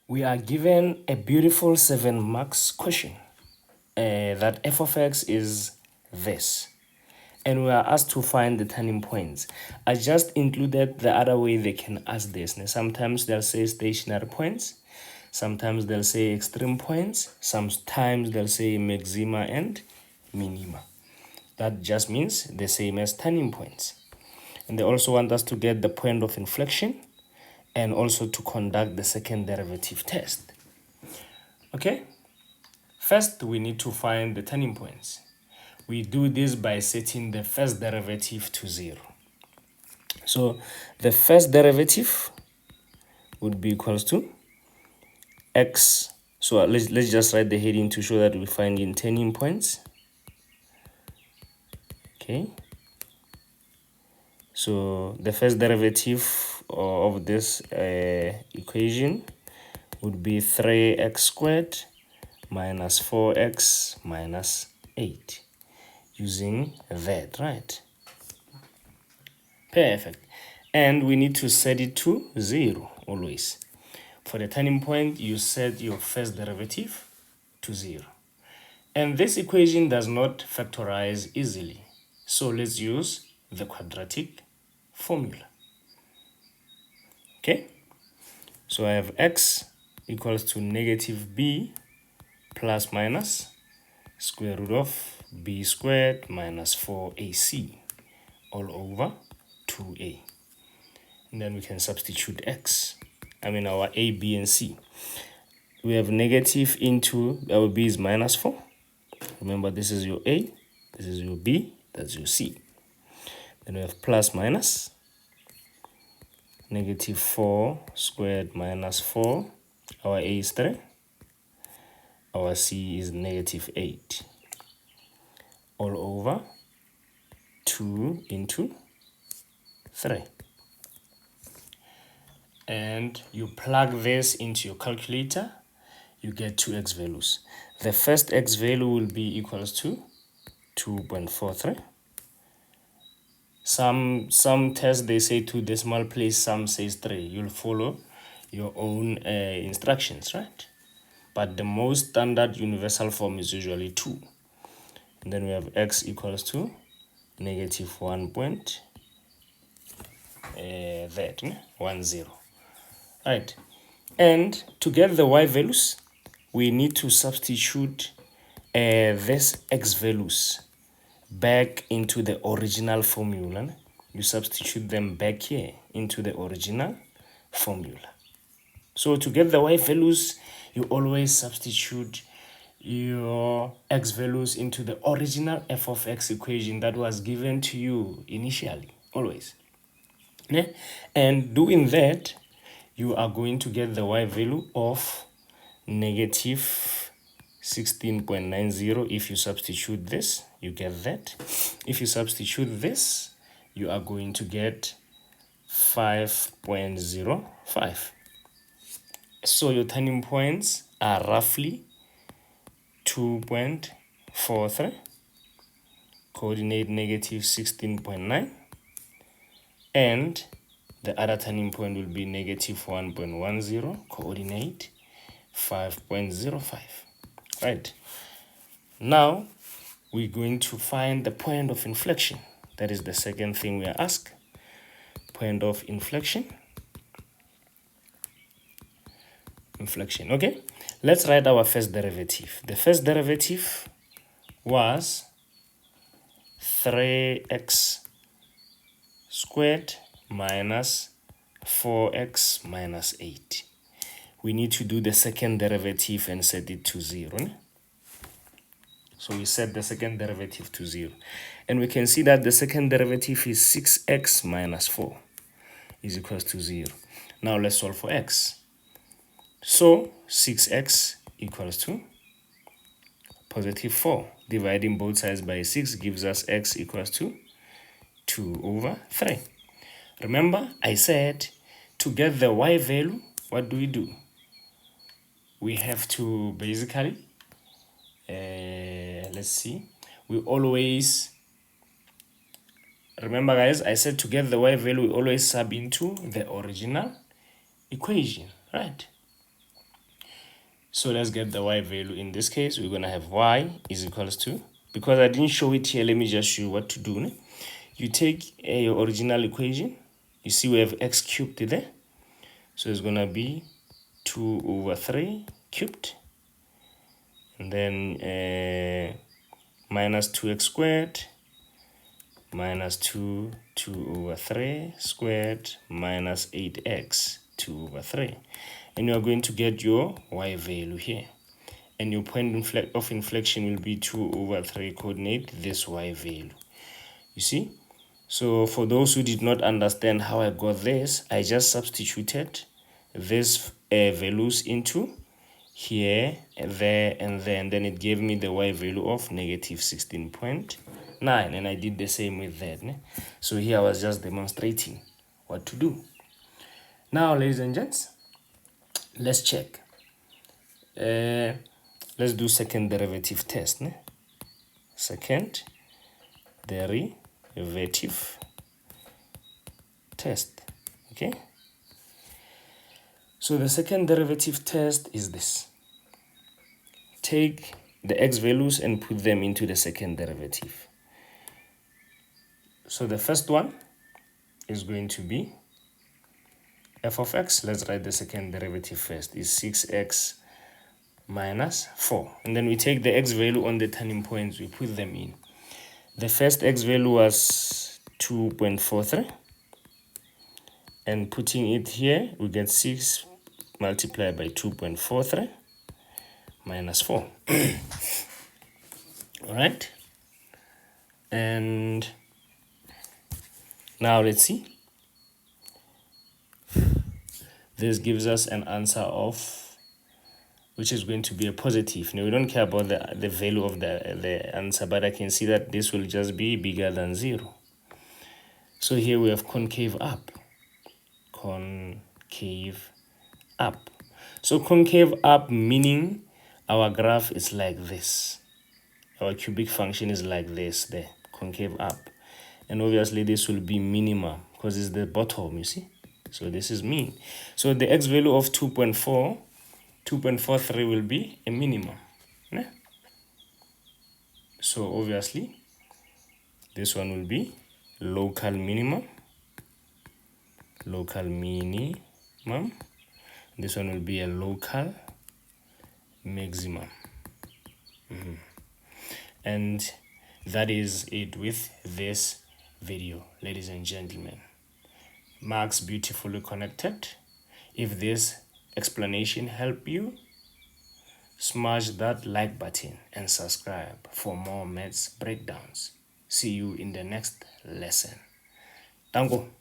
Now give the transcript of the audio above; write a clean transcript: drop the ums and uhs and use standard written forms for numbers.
We are given a beautiful 7 marks question that f of x is this. And we are asked to find the turning points. I just included the other way they can ask this. Now, sometimes they'll say stationary points. Sometimes they'll say extreme points. Sometimes they'll say maxima and minima. That just means the same as turning points. And they also want us to get the point of inflection and also to conduct the second derivative test. Okay? First, we need to find the turning points. We do this by setting the first derivative to 0. So the first derivative would be equals to x. So let's just write the heading to show that we find in turning points. Okay. So the first derivative of this equation would be 3x squared minus 4x minus 8 using that, right? Perfect. And we need to set it to 0 always. For the turning point, you set your first derivative to 0. And this equation does not factorize easily. So let's use the quadratic formula. Okay? So I have x equals to negative b plus minus square root of b squared minus 4ac all over 2a. And then we can substitute our a, b, and c. We have negative into our b is minus 4. Remember, this is your a, this is your b, that's your c. Then we have plus minus negative 4 squared minus 4. Our a is 3. Our c is negative 8 all over 2 into 3. And you plug this into your calculator, you get 2x values. The first x value will be equals to 2.43. Some tests they say 2 decimal place, some says 3. You'll follow your own instructions, right? But the most standard universal form is usually 2. And then we have x equals to negative 1.10. Right. And to get the y values, we need to substitute this x values back into the original formula. You substitute them back here into the original formula. So to get the y values, you always substitute your x values into the original f of x equation that was given to you initially, always. And doing that, you are going to get the y value of negative 16.90. If you substitute this, you get that. If you substitute this, you are going to get 5.05. So your turning points are roughly 2.43, coordinate negative 16.9, and the other turning point will be negative 1.10, coordinate 5.05. Right. Now, we're going to find the point of inflection. That is the second thing we are asked. Point of inflection. Inflection. Okay. Let's write our first derivative. The first derivative was 3x squared minus 4x minus 8. We need to do the second derivative and set it to 0. So we set the second derivative to 0. And we can see that the second derivative is 6x minus 4 is equals to 0. Now let's solve for x. So 6x equals to positive 4. Dividing both sides by 6 gives us x equals to 2 over 3. Remember, I said to get the y value, what do? We have to basically, let's see, we always, remember guys, I said to get the y value, we always sub into the original equation, right? So let's get the y value. In this case, we're going to have y is equals to, because I didn't show it here, let me just show you what to do. Ne? You take your original equation. You see we have x cubed there. So it's going to be 2 over 3 cubed. And then minus 2x squared minus 2 over 3 squared minus 8x 2 over 3. And you are going to get your y value here. And your point of inflection will be 2 over 3 coordinate this y value. You see? So for those who did not understand how I got this, I just substituted this values into here, there, and there, and then it gave me the y value of negative 16.9, and I did the same with that. Ne? So here I was just demonstrating what to do. Now, ladies and gents, let's check. Let's do second derivative test. Ne? Second derivative test. Okay. So the second derivative test is this. Take the x values and put them into the second derivative. So the first one is going to be f of x. Let's write the second derivative first. Is 6x minus 4. And then we take the x value on the turning points. We put them in. The first x value was 2.43. And putting it here, we get 6 multiplied by 2.43 minus 4. All right. And now let's see. This gives us an answer of, which is going to be a positive. Now we don't care about the value of the answer, but I can see that this will just be bigger than 0. So here we have concave up. Concave up. So concave up meaning our graph is like this. Our cubic function is like this there, concave up. And obviously this will be minima because it's the bottom, you see. So this is mean. So the x value of 2.43 will be a minimum. Yeah? So obviously this one will be local minimum. Local minimum. This one will be a local maximum. And that is it with this video, ladies and gentlemen. Max beautifully connected. If this explanation helped you, smash that like button and subscribe for more maths breakdowns. See you in the next lesson. Tango.